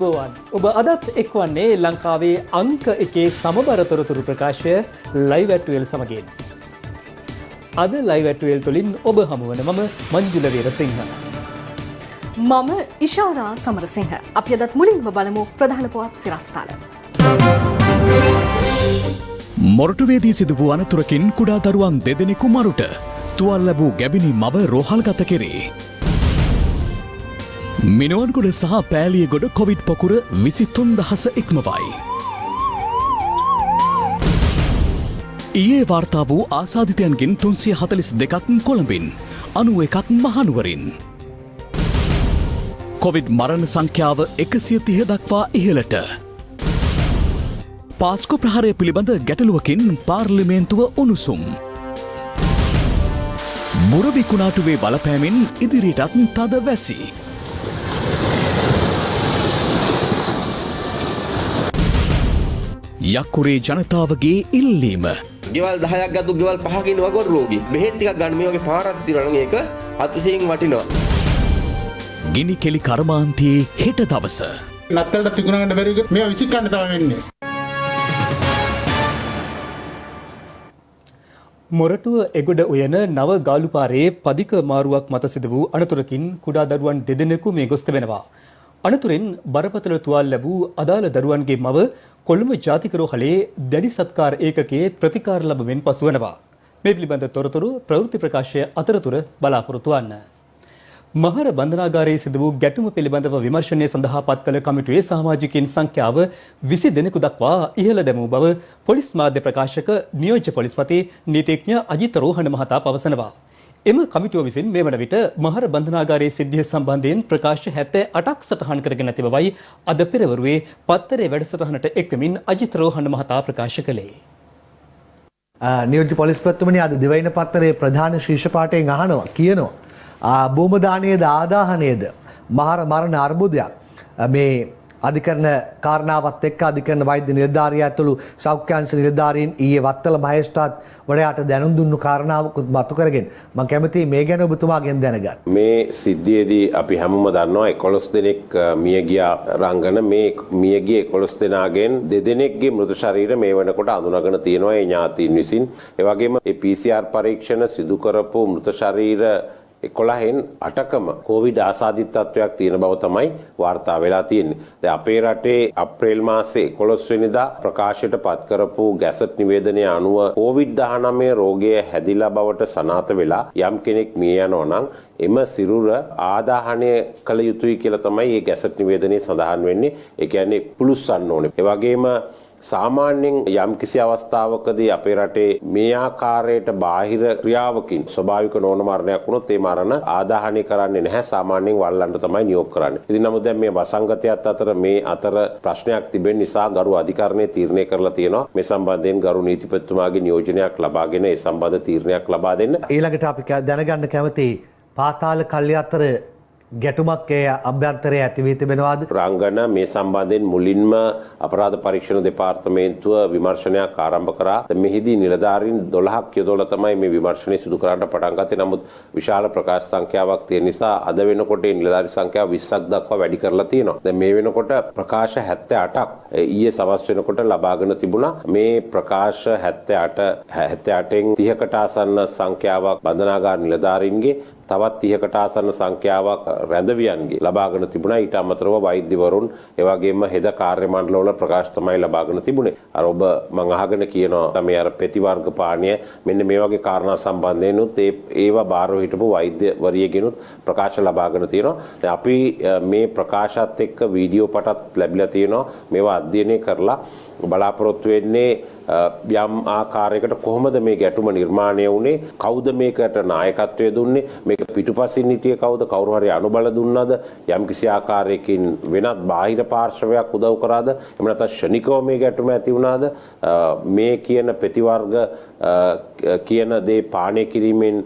ඔබ අදත් එක්වන්නේ ලංකාවේ අංක එකේ සමබර තොරතුරු ප්‍රකාශය ලයිව් ඇට්ටුවෙල් සමගින්. අද ලයිව් ඇට්ටුවෙල් තුළින් ඔබ හමුවන මම මංජුල වීරසිංහ. මම ඉෂාරා සමරසිංහ. අපි අදත් මුලින්ම බලමු ප්‍රධාන පුවත් සිරස්ථාන. මොරටුවේදී සිදු වූ අනතුරකින් කුඩා දරුවන් දෙදෙනෙකු මරුට තුවාල ලැබූ ගැබිනි මව රෝහල්ගත කෙරේ. මිනුවන්ගොඩ සහ පෑලියගොඩ කොවිඩ් පොකුර 23,000 ඉක්මවයි. ඊයේ වාර්තා වූ ආසාදිතයන්ගෙන් 342ක් කොළඹින් 91ක් මහනුවරින්. කොවිඩ් මරණ සංඛ්‍යාව 130 දක්වා ඉහළට. පාස්කු ප්‍රහාරය පිළිබඳ ගැටලුවකින් පාර්ලිමේන්තුව උණුසුම්. මුරවි කුණාටුවේ බලපෑමෙන් ඉදිරියටත් තද වැසි. යක්කුරේ ජනතාවගේ ඉල්ලීම. ගෙවල් 10ක් ගත්තු ගෙවල් 5ක ඉන්න වගොත් රෝගී. බෙහෙත් ටිකක් ගන්න මේ වගේ පාරක් තියනවා නම් ඒක අතිශයින් වටිනවා. ගිනි කෙලි කර්මාන්තයේ හෙට දවස. නත්තලට තිකුණ ගන්න බැරි එක මේවා විසික් ගන්න තමයි වෙන්නේ. මොරටුව එගොඩ උයන නව ගාලුපාරේ පදික මාරුවක් මත සිදු වූ අනතුරකින් කුඩා දරුවන් දෙදෙනෙකු මේ ගොස් තිබෙනවා. අනතුරෙන් බරපතල තුවාල ලැබූ අදාළ දරුවන්ගේ මව කොළඹ ජාතික රෝහලේ දැඩි සත්කාර ඒකකයේ ප්‍රතිකාර ලැබෙමින් පසුවනවා. මේ පිළිබඳ තොරතුරු ප්‍රවෘත්ති ප්‍රකාශය අතරතුර බලාපොරොත්තු වන්න. මහර බන්ධනාගාරයේ සිදු වූ ගැටුම පිළිබඳව විමර්ශනය සඳහා පත් කළ කමිටුවේ සමාජිකයින් සංඛ්‍යාව 20 දෙනෙකු දක්වා ඉහළ දැමූ බව පොලිස් මාධ්‍ය ප්‍රකාශක නියෝජ්‍ය පොලිස්පති නීතිඥ අජිත රෝහණ මහතා පවසනවා. එම කමිටුව විසින් මේ වන විට මහර බන්ධනාගාරයේ සිද්ධිය සම්බන්ධයෙන් ප්‍රකාශ 78ක් සටහන් කරගෙන ඇති බවයි අද පෙරවරුවේ පත්තරේ වැඩසටහනට එක්වමින් අජිත් රෝහණ මහතා ප්‍රකාශ කළේ. නියෝජ්‍ය පොලිස්පතිතුමනි අද දෙවයින පත්තරේ ප්‍රධාන ශීර්ෂ පාඨයෙන් අහනවා කියනවා භූමදානයේද ආදාහනයේද මහර මරණ අර්බුදයක් මේ අධිකරණ කාරණාවත් එක්ක අධිකරණ වෛද්‍ය නිලධාරියා ඇතුළු සෞඛ්‍යාංශ නිලධාරීන් ඊයේ වත්තල මහේස්ත්‍රාත් වඩාට දැනුම් දුන්නු කාරණාවකුත් මතු කරගෙන මම කැමතියි මේ ගැන ඔබතුමාගෙන් දැනගන්න. මේ සිද්ධියේදී අපි හැමෝම දන්නවා 11 දෙනෙක් මිය ගිය රංගන මේ මිය ගිය 11 දෙනාගෙන් දෙදෙනෙක්ගේ මృత ශරීර මේ වෙනකොට අඳුනගෙන තියෙනවා ඒ ඥාතීන් විසින්. ඒ වගේම මේ PCR පරීක්ෂණ සිදු කරපු මృత ශරීර 11න් 8කම කොවිඩ් ආසාදිත තත්වයක් තියෙන බව තමයි වාර්තා වෙලා තියෙන්නේ. දැන් අපේ රටේ අප්‍රේල් මාසේ 11 වෙනිදා ප්‍රකාශයට පත් කරපු ගැසට් නිවේදනය අනුව කොවිඩ්-19 රෝගය හැදිලා බවට සනාථ වෙලා යම් කෙනෙක් මිය යනවා නම් එම සිරුර ආදාහනය කළ යුතුයි කියලා තමයි මේ ගැසට් නිවේදනයේ සඳහන් වෙන්නේ. ඒ කියන්නේ පුළුස්සන්න ඕනේ. ඒ වගේම සාමාන්‍යයෙන් යම් කිසි අවස්ථාවකදී අපේ රටේ මේ ආකාරයට බාහිර ක්‍රියාවකින් ස්වභාවික නොවන මරණයක් වුණොත් ඒ මරණ ආදාහනය කරන්නේ නැහැ. සාමාන්‍යයෙන් වල්ලන්න තමයි නියෝග කරන්නේ. ඉතින් නමුත් දැන් මේ වසංගතයත් අතර මේ අතර ප්‍රශ්නයක් තිබෙන නිසා ගරු අධිකරණය තීරණය කරලා තියෙනවා මේ සම්බන්ධයෙන් ගරු නීතිපතිතුමාගේ නියෝජනයක් ලබාගෙන ඒ සම්බන්ධ තීරණයක් ලබා දෙන්න. ඊළඟට අපි දැනගන්න කැමති පාතාල කල්ලි අතර ගැටුමක් ඒ අභ්‍යන්තරයේ ඇති වී තිබෙනවාද? රංගන මේ සම්බන්ධයෙන් මුලින්ම අපරාධ පරීක්ෂණ දෙපාර්තමේන්තුව විමර්ශනයක් ආරම්භ කරා. මෙහිදී නිලධාරීන් 12ක් යොදවලා තමයි මේ විමර්ශනය සිදු කරන්න පටන් ගත්තේ. නමුත් විශාල ප්‍රකාශ සංඛ්‍යාවක් තියෙන නිසා අද වෙනකොට මේ නිලධාරී සංඛ්‍යාව 20ක් දක්වා වැඩි කරලා තියෙනවා. දැන් මේ වෙනකොට ප්‍රකාශ 78ක් ඊයේ සවස් වෙනකොට ලබාගෙන තිබුණා. මේ ප්‍රකාශ 78න් 30කට ආසන්න සංඛ්‍යාවක් බන්ධනාගාර නිලධාරීන්ගේ තවත් 30කට ආසන්න සංඛ්‍යාවක් රැඳවියන්ගේ ලබාගෙන තිබුණා. ඊට අමතරව වෛද්‍යවරුන් ඒ වගේම හෙද කාර්ය මණ්ඩලවල ප්‍රකාශ තමයි ලබාගෙන තිබුණේ. අර ඔබ මම අහගෙන කියනවා මේ අර ප්‍රතිවර්ග පාණ්‍ය මෙන්න මේ වගේ කාරණා සම්බන්ධයෙන් උත් ඒවා බාරව හිටපු වෛද්‍යවරියගෙනුත් ප්‍රකාශ ලබාගෙන තියෙනවා. දැන් අපි මේ ප්‍රකාශات එක්ක වීඩියෝ පටත් ලැබිලා තියෙනවා. මේවා අධ්‍යයනය කරලා බලාපොරොත්තු වෙන්නේ යම් ආකාරයකට කොහොමද මේ ගැටුම නිර්මාණය වුණේ, කවුද මේකට නායකත්වය දුන්නේ, මේක පිටුපසින් හිටියේ කවුද, කවුරු හරි අනුබල දුන්නාද, යම් කිසි ආකාරයකින් වෙනත් බාහිර පාර්ශවයක් උදව් කරාද, එහෙම නැත්නම් ශනිකව මේ ගැටුම ඇති වුණාද, මේ කියන ප්‍රතිවර්ග කියන දේ පාණය කිරීමෙන්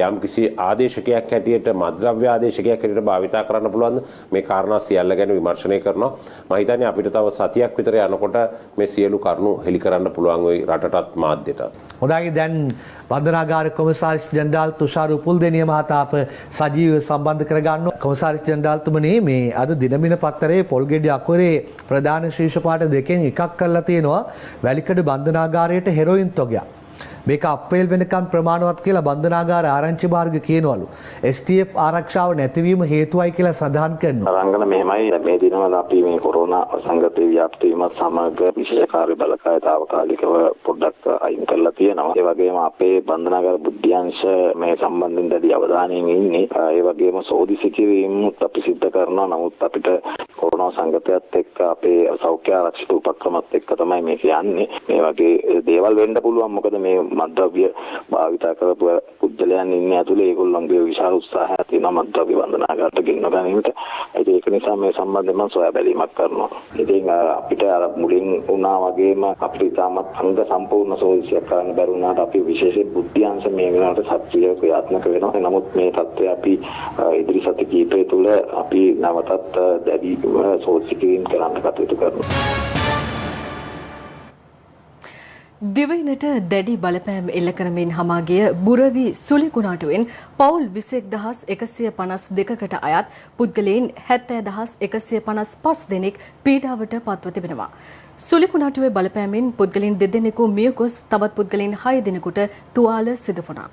යම් කිසි ආදේශකයක් හැටියට මද්ද්‍රව්‍ය ආදේශකයක් හැටියට භාවිතා කරන්න පුළුවන්ද, මේ කාරණා සියල්ල ගැන විමර්ශනය කරනවා. මම හිතන්නේ අපිට තව සතියක් විතර යනකොට මේ සියලු කරුණු හෙළි කරන්න පුළුවන් පුළුවන් වෙයි රටටත් මාධ්‍යටත්. හොඳයි දැන් බන්ධනාගාර කොමසාරිස් ජෙනරාල් තුෂාර උපුල්දෙනිය මහතා අප සජීවව සම්බන්ධ කරගන්නවා. කොමසාරිස් ජෙනරාල්තුමනි මේ අද දිනමින පත්තරේ පොල්ගෙඩි අකුරේ ප්‍රධාන ශීර්ෂ පාඨ දෙකෙන් එකක් කරලා තියෙනවා වැලිකඩ බන්ධනාගාරයට හෙරොයින් තොගයක්. මේක අප්‍රේල් වෙනකම් ප්‍රමාණවත් කියලා බන්ධනාගාර ආරංචි මාර්ග කියනවලු. STF ආරක්ෂාව නැතිවීම හේතුවයි කියලා සඳහන් කරනවා. රංගන මෙහෙමයි මේ දිනවල අපි මේ කොරෝනා සංගතේ ව්‍යාප්ත වීමත් සමග විශේෂ කාර්ය බලකාය తాවකාලිකව පොඩ්ඩක් අයින් කරලා තියෙනවා. ඒ වගේම අපේ බන්ධනාගාර බුද්ධ්‍යංශ මේ සම්බන්ධයෙන් දැඩි අවධානයෙන් ඉන්නේ. ඒ වගේම සෝදිසි කිරීමත් අපි සිද්ධ කරනවා. නමුත් අපිට කොරෝනා සංගතයත් එක්ක අපේ සෞඛ්‍ය ආරක්ෂිත උපක්‍රමත් එක්ක තමයි මේක යන්නේ. මේ වගේ දේවල් වෙන්න පුළුවන්. මොකද මේ මද්ද්‍රව්‍ය භාවිත කරපු පුද්ගලයන් ඉන්නේ ඇතුලේ ඒගොල්ලන්ගේ විශාල උත්සාහයක් තියෙනවා මද්ද්‍රව්‍ය බන්ධනාගාරට ගෙන්න ගැනීමට. ඒක නිසා මේ සම්බන්ධයෙන් මම සොයා බැලීමක් කරනවා. ඉතින් අපිට අර මුලින් වුණා වගේම අපිට තාමත් අංග සම්පූර්ණ සෝදිසියක් කරන්න බැරි වුණාට අපි විශේෂ බුද්ධ්‍යංශ මේ වෙනකොට සත්‍යය ක්‍රියාත්මක වෙනවා. නමුත් මේ තත්ත්වය අපි ඉදිරි සති කිහිපය තුළ අපි නැවතත් දැඩි සෝදිසි කිරීම කරන්න කටයුතු කරනවා. දිවයිනට දැඩි බලපෑම් එල්ල කරමින් හමාගිය බුරවි සුලිකුණාටුවෙන් පවුල් 21152කට අයත් පුද්ගලයන් 70155 දෙනෙක් පීඩාවට පත්ව තිබෙනවා. සුලිකුණාටුවේ බලපෑමෙන් පුද්ගලයන් 2 දෙනෙකු මිය ගොස් තවත් පුද්ගලයන් 6 දෙනෙකුට තුවාල සිදු වුණා.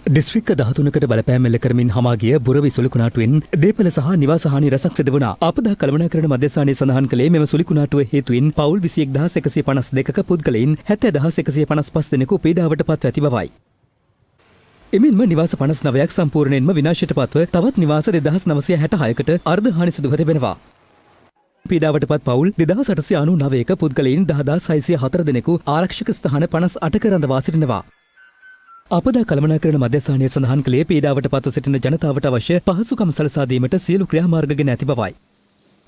දිස්ත්‍රික්ක 13කට බලපෑම් එල්ල කරමින් හමාගිය බුරවි සුලිකුණාටුවෙන් දේපල සහ නිවාස හානි රැසක් සිදු වුණා. ආපදා කළමනාකරණ මධ්‍යස්ථානයේ සඳහන් කළේ මෙම සුලිකුණාටුව හේතුවෙන් පවුල් 21152ක පුද්ගලයන් 70155 දෙනෙකු පීඩාවට පත්ව ඇති බවයි. එමෙන්ම නිවාස 59ක් සම්පූර්ණයෙන්ම විනාශයට පත්ව තවත් නිවාස 2966කට අර්ධ හානි සිදුව තිබෙනවා. පීඩාවට පත් පවුල් 2899ක පුද්ගලයන් 10604 දෙනෙකු ආරක්ෂක ස්ථාන 58ක රඳවා සිටිනවා. අපදා කළමනාකරණ මධ්‍යස්ථානයේ සඳහන් කළේ පීඩාවට පත්ව සිටින ජනතාවට අවශ්‍ය පහසුකම් සලසා දීමට සියලු ක්‍රියාමාර්ග ගෙන ඇති බවයි.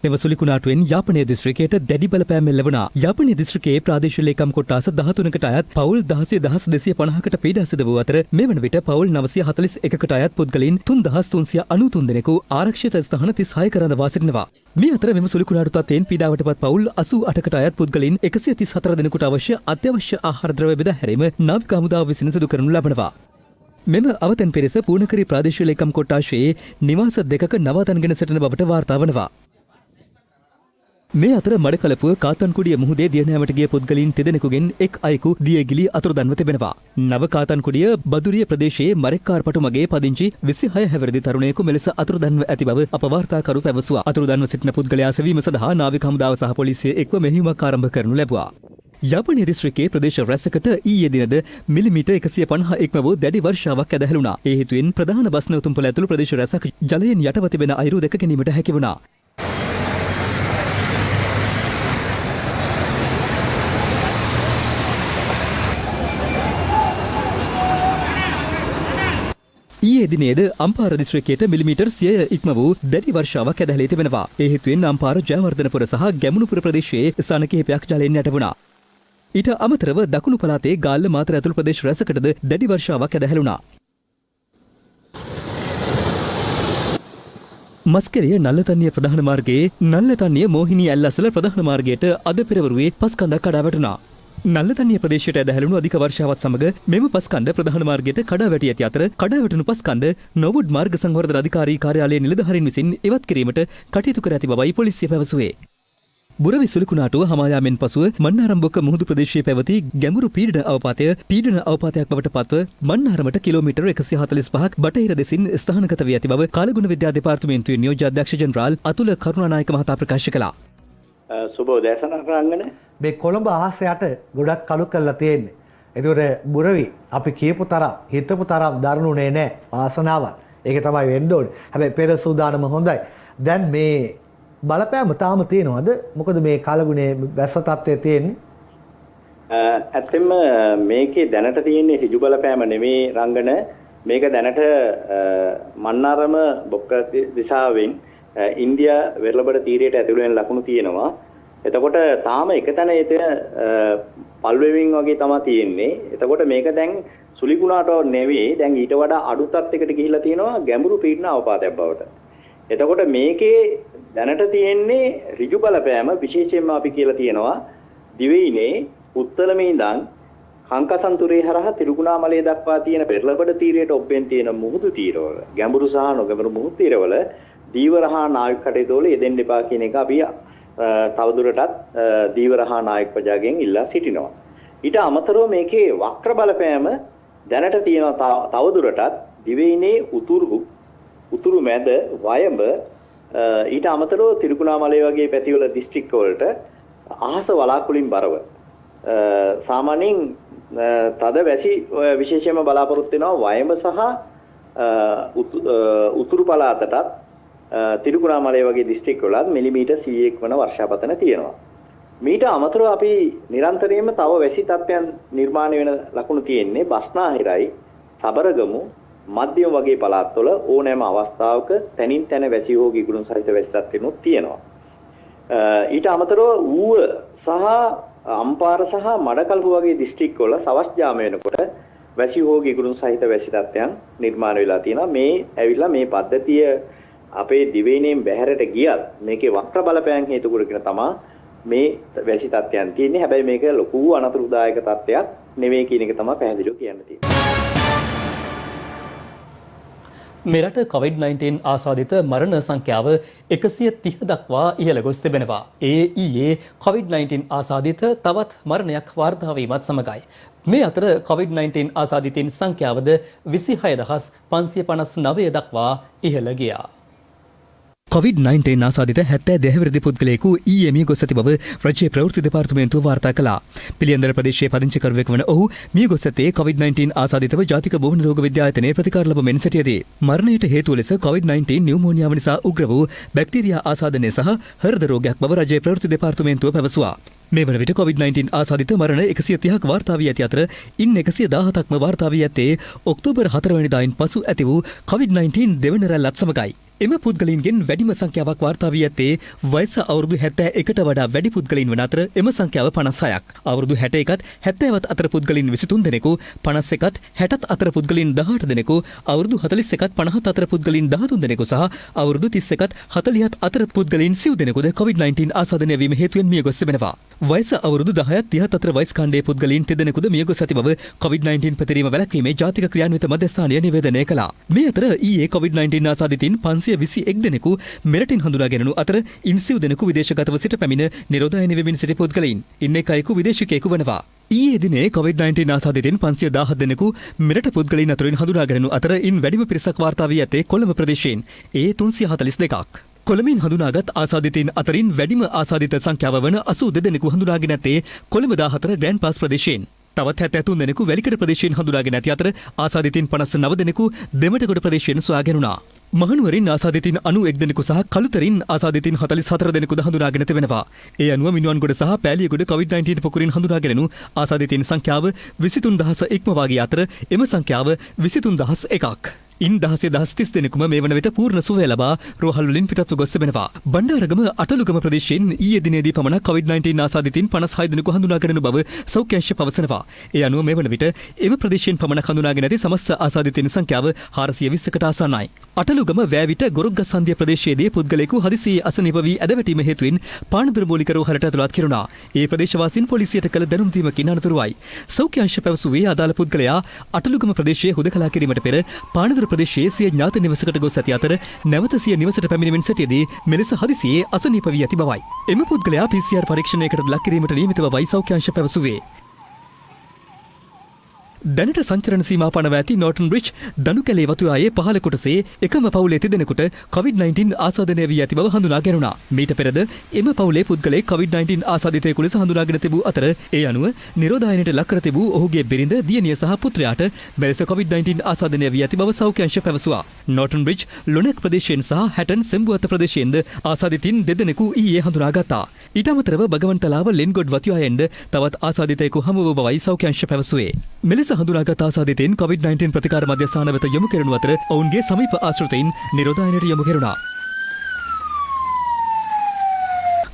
මෙම සුලිකුණාටුවෙන් යාපනය දිස්ත්‍රික්කයට දැඩි බලපෑම් එල්ල වුණා. යාපනය දිස්ත්‍රික්කයේ ප්‍රාදේශීය ලේකම් කොට්ටාස 13කට අයත් පවුල් 11250කට පීඩා සිදු වූ අතර මේ වන විට පවුල් 941කට අයත් පුද්ගලයන් 3393 දෙනෙකු ආරක්ෂිත ස්ථාන 36ක රඳවා සිටිනවා. මේ අතර මෙම සුලිකුණාටු තත්ත්වයෙන් පීඩාවට පත් පවුල් 88කට අයත් පුද්ගලයන් 134 දෙනෙකුට අත්‍යවශ්‍ය ආහාර ද්‍රව්‍ය බෙදා හැරීම නාවික හමුදාව විසින් සිදු කරනු ලබනවා. මෙම අවතැන් පෙරෙස පූර්ණකරී ප්‍රාදේශීය ලේකම් කොට්ටාශයේ නිවාස 2ක නවාතැන්ගෙන සිටින බවට වාර්තා වනවා. මේ අතර මඩකලපුව කාතන්කුඩිය මුහුදේ දියනෑමට ගිය පුද්ගලයන් 3 දෙනෙකුගෙන් එක් අයෙකු දියගිලී අතුරුදන්ව තිබෙනවා. නව කාතන්කුඩිය බදුරිය ප්‍රදේශයේ මරෙක්කාර්පටු මගේ පදිංචි 26 හැවිරිදි තරුණයෙකු මෙලෙස අතුරුදන්ව ඇති බව අප වාර්තාකරු පැවසුවා. අතුරුදන්ව සිටින පුද්ගලයා සෙවීම සඳහා නාවික හමුදාව සහ පොලිසිය එක්ව මෙහෙයුමක් ආරම්භ කරනු ලැබුවා. යාපනය දිස්ත්‍රික්කයේ ප්‍රදේශ රැසකට ඊයේ දිනද මිලිමීටර් 150 ඉක්ම වූ දැඩි වර්ෂාවක් ඇද හැළුණා. ඒ හේතුවෙන් ප්‍රධාන බස් නැවතුම්පොළ ඇතුළු ප්‍රදේශ රැසක ජලයෙන් යටව තිබෙන අයුරු දැක ගැනීමට හැකි වුණා. ඊයේ දිනේද අම්පාර දිස්ත්‍රික්කයට මිලිමීටර් 100 ඉක්ම වූ දැඩි වර්ෂාවක් ඇද හැලී තිබෙනවා. ඒ හේතුවෙන් අම්පාර ජයවර්ධනපුර සහ ගැමුණුපුර ප්‍රදේශයේ ස්ථාන කිහිපයක් ජලයෙන් යට වුණා. ඊට අමතරව දකුණු පළාතේ ගාල්ල මාතර ඇතුළු ප්‍රදේශ රැසකටද දැඩි වර්ෂාවක් ඇද හැලුණා. මස්කෙරිය නල්ලතන්නිය ප්‍රධාන මාර්ගයේ නල්ලතන්නිය මෝහිනී ඇල්ලසල ප්‍රධාන මාර්ගයට අද පෙරවරුවේ පස්කන්දක් කඩා වැටුණා. නල්ලතන්නිය ප්‍රදේශයට ඇද හැලුණු අධික වර්ෂාවත් සමග මෙම පස්කන්ද ප්‍රධාන මාර්ගයට කඩා වැටි ඇති අතර කඩා වැටුණු පස්කන්ද නොවුඩ් මාර්ග සංවර්ධන අධිකාරී කාර්යාලයේ නිලධාරීන් විසින් ඉවත් කිරීමට කටයුතු කර ඇති බවයි පොලිසිය පැවසුවේ. බුරවි සුලිකුණාටුව හමායාමෙන් පසුව මන්නාරම්බොක්ක මුහුදු ප්‍රදේශයේ පැවති ගැඹුරු පීඩන අවපාතයක් බවට පත්ව මන්නාරමට කිලෝමීටර් 145ක් බටහිර දෙසින් ස්ථානගත වී ඇති බව කාලගුණ විද්‍යා දෙපාර්තමේන්තුවේ නියෝජ්‍ය අධ්‍යක්ෂ ජෙනරාල් අතුල කරුණානායක මහතා ප්‍රකාශ කළා. සුබෝදෑසන රංගන මේ කොළඹ අහසයට ගොඩක් කළු කරලා තියෙන්නේ. ඒකට බුරවි අපි කියපු තරම් හිතපු තරම් දරුණුනේ නැහැ ආසනාවක්. ඒක තමයි වෙන්න ඕනේ. හැබැයි පෙර සූදානම හොඳයි. දැන් මේ බලපෑම තාම තියෙනවද? මොකද මේ කාලගුණේ වැස්ස තත්ත්වයේ තියෙන්නේ. ඇත්තෙන්ම මේකේ දැනට තියෙන්නේ ඍජු බලපෑම නෙමේ රංගන. මේක දැනට මන්නාරම බොක්ක දිශාවෙන් ඉන්දියා වෙරළබඩ තීරයට ඇතුළු වෙන ලකුණු තියෙනවා. එතකොට තාම එක තැන පල්වෙවින් වගේ තමයි තියෙන්නේ. එතකොට මේක දැන් සුලිකුණාටෝ නෙවෙයි දැන් ඊට වඩා අඩු තත්යකට ගිහිල්ලා තියෙනවා ගැඹුරු පීඩන අවපාතයක් බවට. එතකොට මේකේ දැනට තියෙන්නේ ඍජු බලපෑම විශේෂයෙන්ම අපි කියලා තියෙනවා දිවයිනේ උත්තලමේ ඉඳන් කංකසන්තුරේ හරහා තිරුකුණාමලය දක්වා තියෙන පෙරළබඩ තීරයට ඔබ්බෙන් තියෙන මුහුදු තීරවල ගැඹුරු සහ නොගැඹුරු මුහුදු තීරවල දීවරහා නායක කටයුතුවල යෙදෙන්න එපා කියන එක අපි තවදුරටත් දීවරහා නායක ප්‍රජාගෙන් ඉල්ලා සිටිනවා. ඊට අමතරව මේකේ වක්‍ර බලපෑම දැනට තියෙනවා තවදුරටත් දිවයිනේ උතුරු මැද වයඹ ඊට අමතරව තිරුකුණාමලය වගේ පැතිවල දිස්ත්‍රික්ක වලට අහස වලාකුළින් බරව සාමාන්‍යයෙන් තද වැසි විශේෂයෙන්ම බලාපොරොත්තු වෙනවා වයඹ සහ උතුරු පළාතටත් තිරුකුණාමලය වගේ දිස්ත්‍රික්ක වලත් මිලිමීටර් 100ක් වන වර්ෂාපතන තියෙනවා. මීට අමතරව අපි නිරන්තරයෙන්ම තව වැසි තත්ත්වයන් නිර්මාණය වෙන ලකුණු තියෙන්නේ බස්නාහිරයි සබරගමු මධ්‍යම වගේ පළාත්වල ඕනෑම අවස්ථාවක තනින් තන වැසි හෝ ගිගුරුන් සහිත වැසි තත්ත්වෙනුත් තියෙනවා. ඊට අමතරව ඌව සහ අම්පාර සහ මඩකල්පු වගේ දිස්ත්‍රික්කවල සවස් යාම වෙනකොට වැසි හෝ ගිගුරුන් සහිත වැසි තත්ත්වයන් නිර්මාණය වෙලා තියෙනවා. මේ ඇවිල්ලා මේ පද්ධතිය අපේ දිවයිනේන් බැහැරට ගියත් මේකේ වක්‍ර බලපෑම් හේතු කරගෙන තමයි මේ වැසි තත්ත්වයන් තියෙන්නේ. හැබැයි මේක ලොකු අනතුරුදායක තත්ත්වයක් නෙවෙයි කියන එක තමයි පැහැදිලිව කියන්න තියෙන්නේ. මෙරට COVID-19 ආසාදිත මරණ සංඛ්‍යාව 130 දක්වා ඉහළ ගොස් තිබෙනවා. ඒ ඊයේ COVID-19 ආසාදිත තවත් මරණයක් වාර්තා වීමත් සමගයි. මේ අතර COVID-19 ආසාදිතයින් සංඛ්‍යාවද 26559 දක්වා ඉහළ ගියා. COVID-19 ආසාදිත 72 වෙනි පුද්ගලයෙකු ඊයේ මිය ගොස් ඇති බව රජයේ ප්‍රවෘත්ති දෙපාර්තමේන්තුව වාර්තා කළා. පිළියන්දල ප්‍රදේශයේ පදිංචිකරුවෙක් වන ඔහු මිය ගොස් ඇත්තේ COVID-19 ආසාදිතව ජාතික බෝවන රෝග විද්‍යායතනයේ ප්‍රතිකාර ලැබෙමින් සිටියේදී. මරණයට හේතුව ලෙස COVID-19 නියුමෝනියාව නිසා උග්‍ර වූ බැක්ටීරියා ආසාදනය සහ හෘද රෝගයක් බව රජයේ ප්‍රවෘත්ති දෙපාර්තමේන්තුව පැවසුවා. මේ වන විට COVID-19 ආසාදිත මරණ 130ක් වාර්තා වී ඇති අතර ඉන් 117ක්ම වාර්තා වී ඇත්තේ ඔක්තෝබර් 4 වෙනිදායින් පසු ඇති වූ COVID-19 දෙවන රැල්ලත් සමගයි. එම පුද්ගලයින්ගෙන් වැඩිම සංඛ්‍යාවක් වාර්තා වී ඇත්තේ වයස අවුරුදු 71ට වඩා වැඩි පුද්ගලයින් වන අතර එම සංඛ්‍යාව 56ක්. අවුරුදු 61ත් 70ත් අතර පුද්ගලයින් 23 දෙනෙකු, 51ත් 60ත් අතර පුද්ගලයින් 18 දෙනෙකු, අවුරුදු 41ත් 50ත් අතර පුද්ගලයින් 13 දෙනෙකු සහ අවුරුදු 31ත් 40ත් අතර පුද්ගලයින් 9 දෙනෙකුද COVID-19 ආසාදනය වීම හේතුවෙන් මිය ගොස් තිබෙනවා. වයස අවුරුදු 10ත් 30ත් අතර වයස් ඛණ්ඩයේ පුද්ගලයින් 3 දෙනෙකුද මිය ගොස් ඇති බව COVID-19 පැතිරීම වැළැක්වීමේ ජාතික ක්‍රියාන්විත මධ්‍යස්ථානය නිවේදනය කළා. මේ අතර ඊයේ COVID-19 ආසාදිතින් 521 දෙනෙකු මෙරටින් හඳුනාගෙනු අතර ඉන් 9 දෙනෙකු විදේශගතව සිට පැමිණ නිරෝධායන වෙමින් සිටි පුද්ගලයින්. ඉන් 1 විදේශිකයෙකු වනවා. ඊයේ දිනේ COVID-19 ආසාදිතින් 517 දෙනෙකු මෙරට පුද්ගලයින් අතරින් හඳුනාගෙනු අතර ඉන් වැඩිම පිරිසක් වාර්තා වී ඇත්තේ කොළඹ ප්‍රදේශයෙන්. ඒ 342ක්. කොළඹින් හඳුනාගත් ආසාදිතයින් අතරින් වැඩිම ආසාදිත සංඛ්‍යාව වන 82 දෙනෙකු හඳුනාගෙන ඇත්තේ කොළඹ 14 ග්‍රෑන්ඩ් පාස් ප්‍රදේශයෙන්. තවත් 73 දෙනෙකු වැලිකඩ ප්‍රදේශයෙන් හඳුනාගෙන ඇති අතර ආසාදිතයින් 59 දෙනෙකු දෙමටගොඩ ප්‍රදේශයෙන් සොයාගෙනුණා. මහනුවරින් ආසාදිතයින් 91 දෙනෙකු සහ කළුතරින් ආසාදිතයින් 44 දෙනෙකුද හඳුනාගෙන තිබෙනවා. ඒ අනුව මිනුවන්ගොඩ සහ පෑලියගොඩ COVID-19 පොකුරින් හඳුනාගෙනු ආසාදිතයින් සංඛ්‍යාව 23000 ඉක්මවා ගිය අතර එම සංඛ්‍යාව 23001ක්. ඉන් 10030 දෙනෙකුම මේ වන විට පූර්ණ සුවය ලබා රෝහල් වලින් පිටත්ව ගොස් තිබෙනවා. බණ්ඩාරගම අටලුගම ප්‍රදේශයෙන් ඊයේ දිනේදී පමණ COVID-19 ආසාදිතින් 56 දෙනෙකු හඳුනාගෙන බව සෞඛ්‍ය අංශය පවසනවා. ඒ අනුව මේ වන විට එම ප්‍රදේශයෙන් පමණ හඳුනාගෙන ඇති සමස්ත ආසාදිතින් සංඛ්‍යාව 420කට ආසන්නයි. අටලුගම වෑවිට ගොරොක්ගස්සන්දිය ප්‍රදේශයේදී පුද්ගලයෙකු හදිසියේ අසනීප වී ඇදවැටීම හේතුවෙන් පානදුර මූලික රෝහලට ඇතුළත් කෙරුණා. ඒ ප්‍රදේශවාසීන් පොලිසියට කළ දැනුම් දීමකින් අනතුරුවයි. සෞඛ්‍ය අංශය පැවසුවේ අදාළ පුද්ගලයා අටලුගම ප්‍රදේශයේ හුදකලා කිරීමට පෙර පානදුර ප්‍රදේශයේ සිය ඥාත නිවසකට ගොස් ඇති අතර නැවත සිය නිවසට පැමිණෙමින් සිටියේදී මෙලෙස හදිසියේ අසනීප වී ඇති බවයි. එම පුද්ගලයා PCR පරීක්ෂණයකට ලක් කිරීමට නියමිත බවයි සෞඛ්‍ය අංශය පැවසුවේ. දැනට සංචරණ සීමා පනව ඇති නෝටන් බ්‍රිජ් දනුකැලේ වතුආයේ පහළ කොටසේ එකම පවුලේ තිදෙනෙකුට COVID-19 ආසාදනය වී ඇති බව හඳුනා ගැනුණා. මීට පෙරද එම පවුලේ පුද්ගලයෙක් COVID-19 ආසාදිතයෙකු ලෙස හඳුනාගෙන තිබූ අතර ඒ අනුව නිරෝධායනයට ලක් කර තිබූ ඔහුගේ බිරිඳ, දියණිය සහ පුත්‍රයාට මෙලෙස COVID-19 ආසාදනය වී ඇති බව සෞඛ්‍ය අංශය පැවසුවා. නෝටන් බ්‍රිජ් ලොනෙක් ප්‍රදේශයෙන් සහ හැටන් සෙම්බුවත්ත ප්‍රදේශයෙන්ද ආසාදිතින් දෙදෙනෙකු ඊයේ හඳුනාගත්තා. ඊට අමතරව බගවන්තලාව ලෙන්ගොඩ් වතුආයෙන්ද තවත් ආසාදිතයෙකු හමු වූ බවයි සෞඛ්‍ය අංශය පැවසුවේ. මෙලෙස හඳුනාගත් ආසාදිතයින් COVID-19 ප්‍රතිකාර මධ්‍යස්ථාන වෙත යොමු කෙරෙනු අතර ඔවුන්ගේ සමීප ආශ්‍රිතයින් නිරෝධායනයට යොමු කෙරුණා.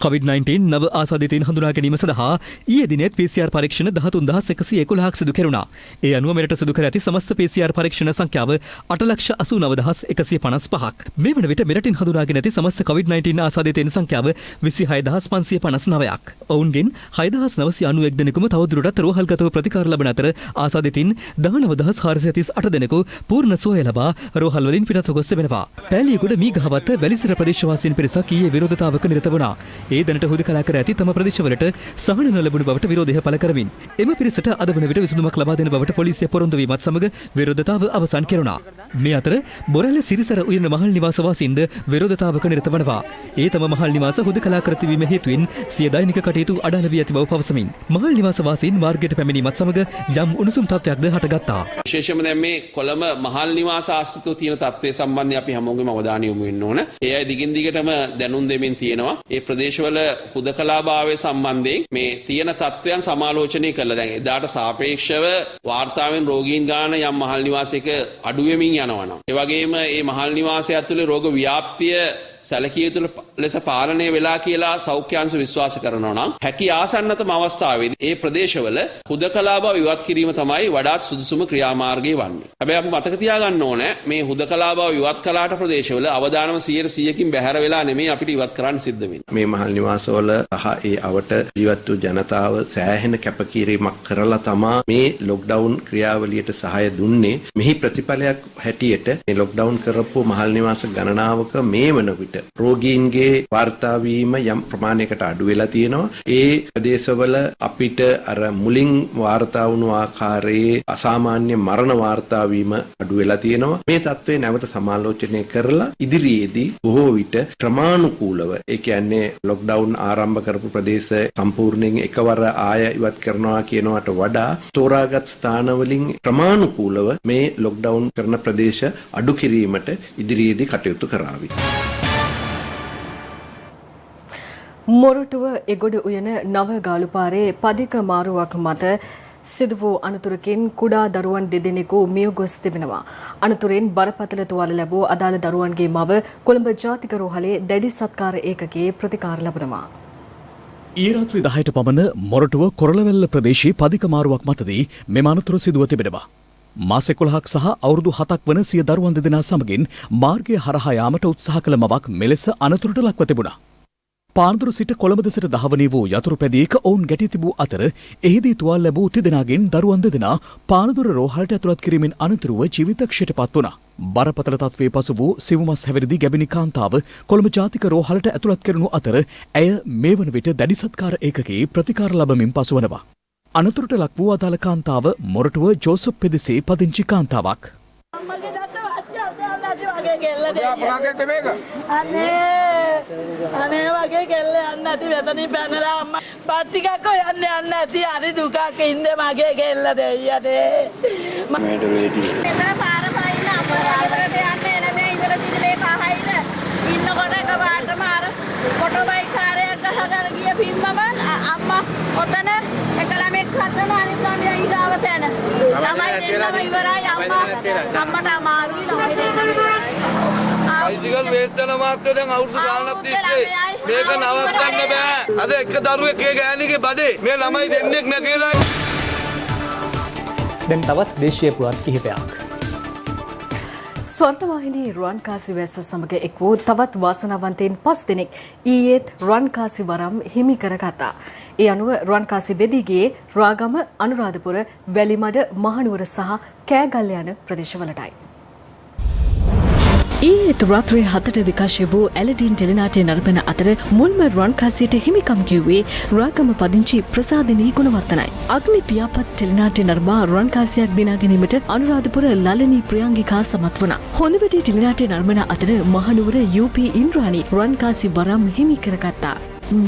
COVID-19 නව ආසාදිතයින් හඳුනා ගැනීම සඳහා ඊයේ දිනෙත් PCR පරීක්ෂණ 13111ක් සිදු කෙරුණා. ඒ අනුව මෙරට සිදු කර ඇති සමස්ත PCR පරීක්ෂණ සංඛ්‍යාව 8,89,155ක්. මේ වන විට මෙරටින් හඳුනාගෙන ඇති සමස්ත COVID-19 ආසාදිතයින් සංඛ්‍යාව 26559ක්. ඔවුන්ගෙන් 6991 දෙනෙකුම තවදුරටත් රෝහල්ගතව ප්‍රතිකාර ලබන අතර ආසාදිතයින් 19438 දෙනෙකු පූර්ණ සුවය ලබා රෝහල් වලින් පිටත්ව ගොස් තිබෙනවා. පෑලියගොඩ මීගහවත්ත වැලිසර ප්‍රදේශවාසීන් පිරිසක් ඊයේ විරෝධතාවක නිරත වුණා. ඒ දැනට හුදකලා කර ඇති තම ප්‍රදේශවලට සහන නොලැබුණු බවට විරෝධය පළ කරමින් එම පිරිසට අද වන විට විසඳුමක් ලබා දෙන බවට පොලිසිය පොරොන්දු වීමත් සමග විරෝධතාව අවසන් කෙරුණා. මේ අතර බොරැල්ල සිරිසර උයන මහල් නිවාස වාසීන්ද විරෝධතාවක නිරත වනවා. ඒ තම මහල් නිවාස හුදකලා කර තිබීම හේතුවෙන් සිය දෛනික කටයුතු අඩාල වී ඇති බව පවසමින් මහල් නිවාස වාසීන් මාර්ගයට පැමිණීමත් සමග යම් උණුසුම් තත්ත්වයක්ද හටගත්තා. විශේෂයෙන්ම දැන් මේ කොළඹ මහල් නිවාස ආශ්‍රිතව තියෙන තත්ත්වය සම්බන්ධයෙන් අපි හැමෝගෙම අවධානය යොමු වෙන්න ඕන. ඒ අය දිගින් දිගටම දැනුම් දෙමින් තියෙනවා. ඒ ප්‍රදේශවල හුදකලාභාවය සම්බන්ධයෙන් මේ තියෙන තත්ත්වයන් සමාලෝචනය කළා. දැන් එදාට සාපේක්ෂව වාර්තාවෙන් රෝගීන් ගාන යම් මහල් නිවාසයක අඩු වෙමින් යනවා නම් ඒ වගේම මේ මහල් නිවාසය ඇතුලේ රෝග ව්‍යාප්තිය සැලකිය යුතු ලෙස පාලනය වෙලා කියලා සෞඛ්‍ය අංශ විශ්වාස කරනවා නම් හැකි ආසන්නතම අවස්ථාවේදී ඒ ප්‍රදේශවල හුදකලාභාව ඉවත් කිරීම තමයි වඩාත් සුදුසුම ක්‍රියාමාර්ගය වන්නේ. හැබැයි අපි මතක තියාගන්න ඕනේ මේ හුදකලාභාව ඉවත් කළාට ප්‍රදේශවල අවදානම 100%කින් බැහැර වෙලා නෙමෙයි අපිට ඉවත් කරන්න සිද්ධ වෙන්නේ. මේ මහල් නිවාසවල සහ ඒ අවට ජීවත් වූ ජනතාව සෑහෙන කැපකිරීමක් කරලා තමා මේ ලොක්ඩවුන් ක්‍රියාවලියට සහාය දුන්නේ. මෙහි ප්‍රතිඵලයක් හැටියට මේ ලොක්ඩවුන් කරපු මහල් නිවාස ගණනාවක මේ වන විට රෝගීන්ගේ වාර්තා වීම යම් ප්‍රමාණයකට අඩු වෙලා තියෙනවා. ඒ ප්‍රදේශවල අපිට අර මුලින් වාර්තා වුණු ආකාරයේ අසාමාන්‍ය මරණ වාර්තා වීම අඩු වෙලා තියෙනවා. මේ තත්ත්වය නැවත සමාලෝචනය කරලා ඉදිරියේදී බොහෝ විට ක්‍රමානුකූලව ඒ කියන්නේ ලොක්ඩවුන් ආරම්භ කරපු ප්‍රදේශ සම්පූර්ණයෙන් එකවර ආය ඉවත් කරනවා කියනවට වඩා තෝරාගත් ස්ථානවලින් ක්‍රමානුකූලව මේ ලොක්ඩවුන් කරන ප්‍රදේශ අඩු කිරීමට ඉදිරියේදී කටයුතු කරાવી. මොරටුව එගොඩ උයන නව ගාලුපාරේ පදික මාරුවක් මත සිදු වූ අනතුරකින් කුඩා දරුවන් දෙදෙනෙකු මිය ගොස් තිබෙනවා. අනතුරෙන් බරපතල තුවාල ලැබූ අදාළ දරුවන්ගේ මව කොළඹ ජාතික රෝහලේ දැඩි සත්කාර ඒකකයේ ප්‍රතිකාර ලබනවා. ඊයේ රාත්‍රී 10ට පමණ මොරටුව කොරළවැල්ල ප්‍රදේශයේ පදික මාරුවක් මතදී මෙම අනතුර සිදුව තිබෙනවා. මාස 11ක් සහ අවුරුදු 7ක් වන සිය දරුවන් දෙදෙනා සමගින් මාර්ගය හරහා යාමට උත්සාහ කළ මවක් මෙලෙස අනතුරට ලක්ව තිබුණා. පානදුර සිට කොළඹ දෙසට දහවනී වූ යතුරු පැදියක ඔවුන් ගැටී තිබූ අතර එහිදී තුවාල ලැබූ තිදෙනාගෙන් දරුවන් දෙදෙනා පානදුර රෝහලට ඇතුළත් කිරීමෙන් අනතුරුව ජීවිතක්ෂයට පත් වුණා. බරපතල තත්ත්වයේ පසු වූ සිවුමස් හැවිරිදි ගැබිනි කාන්තාව කොළඹ ජාතික රෝහලට ඇතුළත් කරනු අතර ඇය මේ වන විට දැඩි සත්කාර ඒකකයේ ප්‍රතිකාර ලබමින් පසුවනවා. අනතුරට ලක් වූ අදාළ කාන්තාව මොරටුව ජෝසප් පෙදෙසේ පදිංචි කාන්තාවක්. අනේ වගේ කෙල්ල යන්න ඇති වෙතනින් පැනලා අම්මා බත් ටිකක් හොයන්න යන්න ඇති හරි දුකක් ඉන්නේ මගේ කෙල්ල දෙයියනේ මට වේටි එතන පාර පයින් අම්මාට යන්න එන මේ ඉඳලා තියෙන මේ කහයිද ඉන්නකොට එකපාරටම අර ෆොටෝ බයික් කාර්යයක් ගහගෙන ගිය පින්මම අම්මා ඔතන එක ළමෙක් හදන අනිත් ළමයා ඊගාව තැන ළමයි දෙන්නම ඉවරයි අම්මට අමාරුයි ළමයි දෙන්නම අයිතිගල් වේතන මාත්‍ය දැන් අවුරුදු ගානක් තිස්සේ මේක නවත්තන්න බෑ. අද එක දරුවෙක් ඒ ගෑණිගේ බඩේ මේ ළමයි දෙන්නෙක් නැගේලා. දැන් තවත් දේශීය පුවත් කිහිපයක්. ස්වර්ණවාහිනී රුවන්කාසි වැස්ස සමග එක් වූ තවත් වාසනාවන්තයින් 5 දෙනෙක් ඊයේත් රුවන්කාසි වරම් හිමි කරගත්තා. ඒ අනුව රුවන්කාසි බෙදී ගියේ රාගම, අනුරාධපුර, වැලිමඩ, මහනුවර සහ කෑගල්ල යන ප්‍රදේශවලටයි. ඊයේත් රාත්‍රී 7ට විකාශය වූ ඇලඩින් ටෙලිනාට්‍ය නරඹන අතර මුල්ම රුවන්කාසියට හිමිකම් කිව්වේ රාගම පදිංචි ප්‍රසාදිනී ගුණවර්ධනයි. අග්නි පියාපත් ටෙලිනාට්‍ය නරඹා රුවන්කාසියක් දිනා ගැනීමට අනුරාධපුර ලලනී ප්‍රියංගිකා සමත් වුණා. හොඳවැටි ටෙලිනාට්‍ය නරඹන අතර මහනුවර UP ඉන්ද්‍රාණි රුවන්කාසි වරම් හිමි කරගත්තා.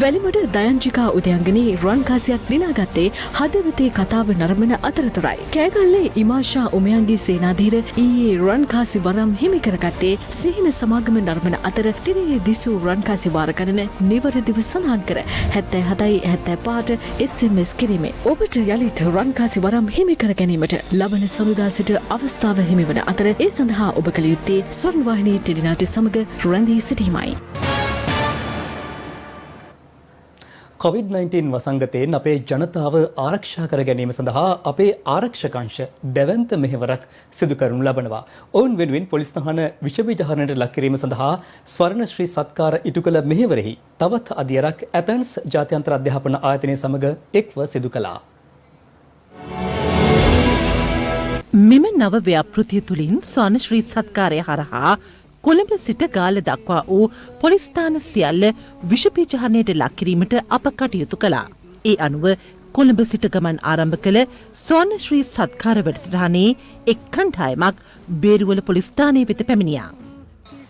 වැලිමඩ දයංජිකා උදයංගනී රුවන්කාසියක් දිනාගත්තේ හදවතේ කතාව නරඹන අතරතුරයි. කෑගල්ලේ ඉමාෂා උමයන්ගේ සේනාධීර ඊයේ රුවන්කාසි වරම් හිමි කරගත්තේ සිහින සමාගම නරඹන අතර තිරයේ දිසූ රුවන්කාසි වාර ගණන නිවැරදිව සඳහන් කර 77 SMS කිරීමේ ඔබට යළිත් රුවන්කාසි වරම් හිමි කර ගැනීමට ලබන සමුදා සිට අවස්ථාව හිමිවන අතර ඒ සඳහා ඔබ කළ යුත්තේ ස්වර්ණවාහිනී ටෙලිනාට්‍ය සමග රැඳී සිටීමයි. COVID-19 වසංගතයෙන් අපේ ජනතාව ආරක්ෂා කර ගැනීම සඳහා අපේ ආරක්ෂකංශ දැවැන්ත මෙහෙවරක් සිදු කරනු ලබනවා. ඔවුන් වෙනුවෙන් පොලිස් තහන විෂබීජහරණයට ලක් කිරීම සඳහා ස්වර්ණ ශ්‍රී සත්කාර ඉටු කළ මෙහෙවරෙහි තවත් අදියරක් ඇතන්ස් ජාත්‍යන්තර අධ්‍යාපන ආයතනය සමග එක්ව සිදු කළා. මෙම නව ව්‍යාපෘතිය තුළින් ස්වර්ණ ශ්‍රී සත්කාරය හරහා කොළඹ සිට ගාල්ල දක්වා වූ පොලිස් ස්ථාන සියල්ල විෂබීජහරණයට ලක් කිරීමට අප කටයුතු කළා. ඒ අනුව කොළඹ සිට ගමන් ආරම්භ කළ ස්වර්ණ ශ්‍රී සත්කාර වැඩසටහනේ එක් කණ්ඩායමක් බේරුවල පොලිස් ස්ථානයේ වෙත පැමිණියා.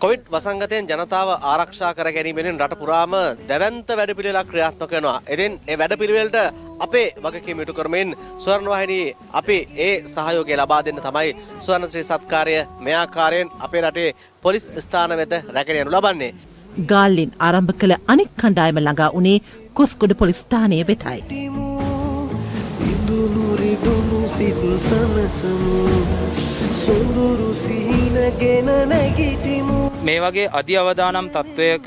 කොවිඩ් වසංගතයෙන් ජනතාව ආරක්ෂා කර ගැනීමෙන් රට පුරාම දැවැන්ත වැඩපිළිවෙලක් ක්‍රියාත්මක වෙනවා. ඉතින් ඒ වැඩපිළිවෙලට අපේ වගකීම ඉටු කරමින් ස්වර්ණවාහිනී අපි ඒ සහයෝගය ලබා දෙන්න තමයි ස්වර්ණ ශ්‍රී සත්කාරය මේ ආකාරයෙන් අපේ රටේ පොලිස් ස්ථාන වෙත රැගෙන යනු ලබන්නේ. ගාල්ලෙන් ආරම්භ කළ අනෙක් කණ්ඩායම ළඟා වුණේ කොස්ගොඩ පොලිස් ස්ථානය වෙතයි. මේ වගේ අධි අවදානම් තත්ත්වයක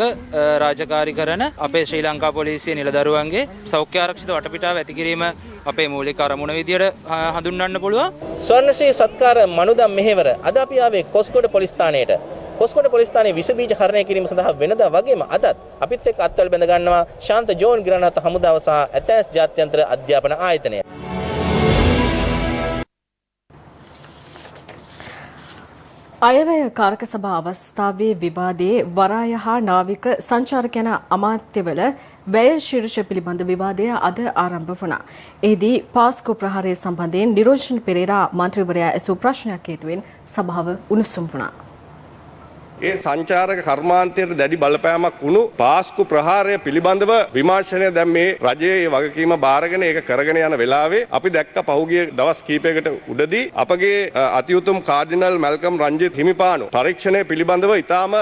රාජකාරී කරන අපේ ශ්‍රී ලංකා පොලිසිය නිලදරුවන්ගේ සෞඛ්‍ය ආරක්ෂිත වටපිටාව ඇති කිරීම අපේ මූලික අරමුණ විදියට හඳුන්වන්න පුළුවන්. ස්වර්ණ ශ්‍රී සත්කාර මනුදම් මෙහෙවර අද අපි ආවේ කොස්ගොඩ පොලිස් ස්ථානයට. කොස්ගොඩ පොලිස් ස්ථානයේ විස බීජ හරණය කිරීම සඳහා වෙනදා වගේම අදත් අපිත් එක්ක අත්වල බැඳ ගන්නවා ශාන්ත ජෝන් ග්‍රනත හමුදාව සහ ඇතැස් ජාත්‍යන්තර අධ්‍යාපන ආයතනය. අයවැය කාරක සභා අවස්ථාවේ විවාදයේ වරාය හා නාවික සංචාරක යන අමාත්‍යවල වැය ශීර්ෂ පිළිබඳ විවාදය අද ආරම්භ වුණා. එහිදී පාස්කු ප්‍රහාරය සම්බන්ධයෙන් නිරෝෂන් පෙරේරා මන්ත්‍රීවරයා ඇසූ ප්‍රශ්නයක් හේතුවෙන් සභාව උණුසුම් වුණා. ඒ සංචාරක කර්මාන්තයට දැඩි බලපෑමක් වුණු පාස්කු ප්‍රහාරය පිළිබඳව විමර්ශනය දැන් මේ රජයේ වගකීම බාරගෙන ඒක කරගෙන යන වෙලාවේ අපි දැක්ක පහුගිය දවස් කීපයකට උඩදී අපගේ අතිඋතුම් කාඩිනල් මැල්කම් රංජිත් හිමිපාණෝ පරීක්ෂණය පිළිබඳව ඉතාම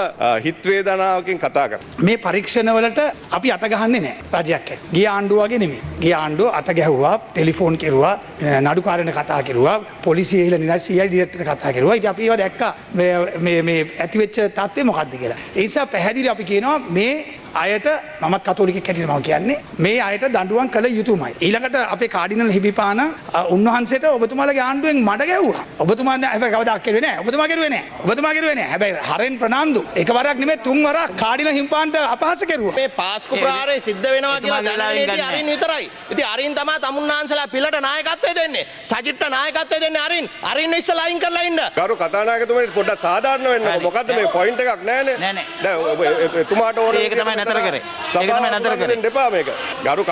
හිත් වේදනාවකින් කතා කරා. මේ පරීක්ෂණවලට අපි අත ගහන්නේ නැහැ රජයක් ඇයි. ගිය ආණ්ඩුව වගේ නෙමෙයි. ගිය ආණ්ඩුව අත ගැහුවා, ටෙලිෆෝන් කෙරුවා, නඩුකාරයන්ට කතා කෙරුවා, පොලිසිය ඉහළ නිලයි CI ඩිරෙක්ටර්ට කතා කෙරුවා. ඉතින් අපි ඒවා දැක්කා මේ ඇතිවෙච්ච තත්ත්වය මොකක්ද කියලා. ඒ නිසා පැහැදිලි අපි කියනවා මේ අයට මමත් කතෝලිකෙක් හැටියට මම කියන්නේ මේ අයට දඬුවම් කළ යුතුමයි. ඊළඟට අපේ කාඩිනල් හිමිපාන උන්වහන්සේට ඔබතුමාලගේ ආණ්ඩුවෙන් මඩ ගැහුවා. ඔබතුමා හැබැයි කවදාක් කෙරුවේ නැහැ. ඔබතුමා කෙරුවේ නැහැ. හැබැයි හරෙන් ප්‍රනාන්දු එකවරක් නෙමෙයි තුන් වරක් කාඩිනල් හිමිපාන්ට අපහාස කෙරුවා. මේ පාස්කු ප්‍රහාරය සිද්ධ වෙනවා කියලා දැනගන්නේ අරින් විතරයි. ඉතින් අරින් තමයි තමුන්නාන්සලා පිළට නායකත්වය දෙන්නේ. සජිත්ට නායකත්වය දෙන්නේ අරින්. අරින් ඉස්සලා අයින් කරලා ඉන්න. ගරු කතානායකතුමනි පොඩ්ඩක් සාධාරණ වෙන්න. මොකද්ද මේ පොයින්ට් එකක් නැහැනේ. දැන් එතුමාට ඕන ඒක තමයි නතර කරේ. ඒක තමයි නතර කරේ. දෙන්න එපා මේක. ගරු